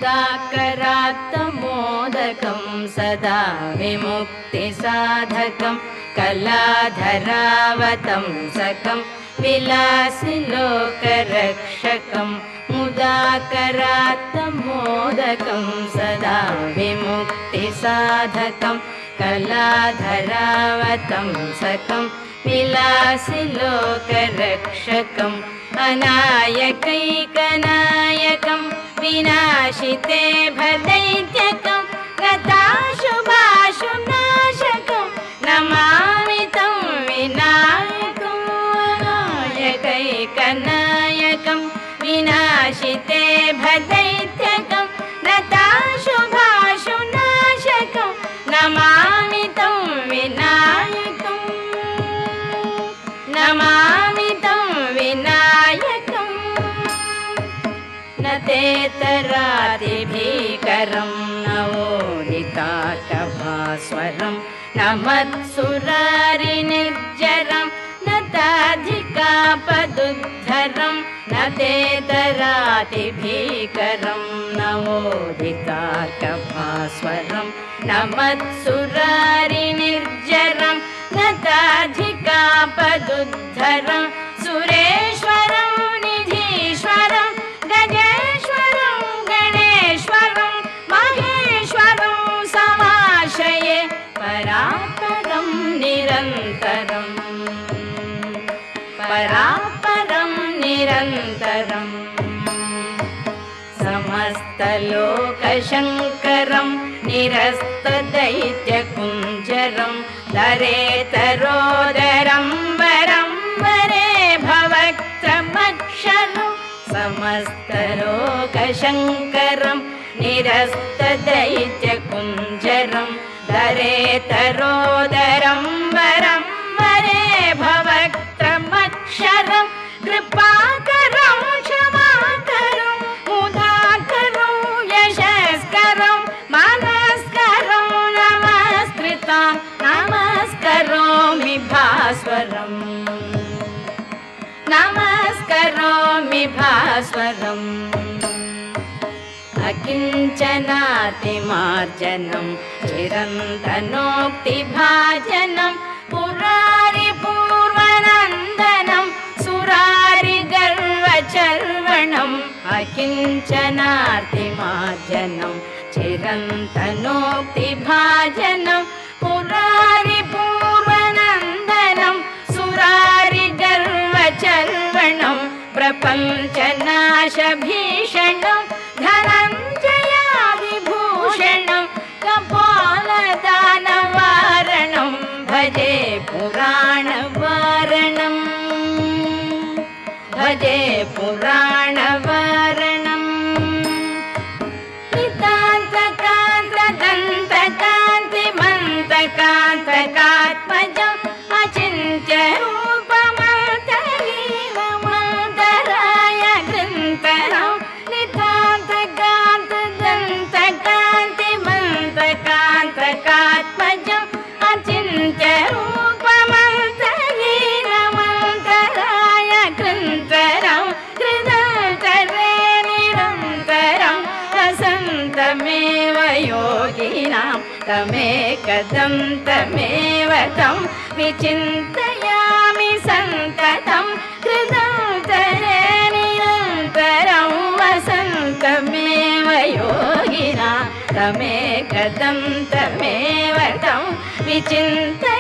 मुदाकरात्तमोदकं सदा विमुक्तिसाधकं कलाधरावतंसकं विलासिलोकरक्षकं मुदाकरात्तमोदकं सदा विमुक्तिसाधकं कलाधरावतंसकं विलासिलोकरक्षकम् अनायकैकनायकं विनाशिते भदैत्यकं गताशुभाशुनाशकं नमामि तं विनायकम् अनायकैकनायकं विनाशिते भदैत्यकं गताशुभाशुनाशकं नमामि तं विनायकम् नमामि तं विनायकम् न तेतरातिभीकरं नवोदिताटभास्वरं न मत्सुरारिनिर्जरं न ताधिकापदुद्धरं न तेतरातिभीकरं नवोदिताटभास्वरं न मत्सुरारिनिर्जरं न ताधिकापदुद्धरं सुरेश्वरं निधीश्वरं गजेश्वरं गणेश्वरं महेश्वरं समाश्रये परात्परं निरन्तरं परात्परं निरन्तरं समस्तलोकशङ्करं निरस्तदैत्यकुञ्जरं दरेतरोदरं वरं वरे भवक्त्रमक्षरं समस्तलोकशङ्करं निरस्तदैत्यकुञ्जरं दरेतरोदरं वरं वरे भवक्त्रमक्षरं कृपाकरं क्षमाकरं मुदाकरं यशस्करं मनस्करं नमस्कृतां नमस्करोमि भास्वरं नमस्करोमि भास्वरम् अकिञ्चनातिमार्जनं चिरन्तनोक्तिभाजनं पुरारिपूर्वनन्दनं सुरारिगर्वचर्वणम् अकिञ्चनातिमार्जनं चिरन्तनोक्तिभाजनं पुरारिपूर्वनन्दनं सुरारिगर्वचर्वणं प्रपञ्चनाशभीषणं धनञ्जयादिभूषणं कपालदानवारणं भजे पुराणवारणं भजे पुराणवारणं नितान्तकान्तदन्तकान्तिमन्तकान्तकात्मजम् अचिन्त्यरूपमन्तलीलमन्तराय गृन्तरं नितान्तकान्तदन्तकान्तिमन्तकान्तकात्मजम् अचिन्त्यरूपमन्तलीलमन्तराय गृन्तरं कृदन्तरे निरन्तरं वसन्तमेव योगिनां तमेकदन्तमेव तं विचिन्तयामि सन्ततं कृदन्तरे निरन्तरं वसन्तमेव योगिनां तमेकदन्तमेव तं विचिन्तयामि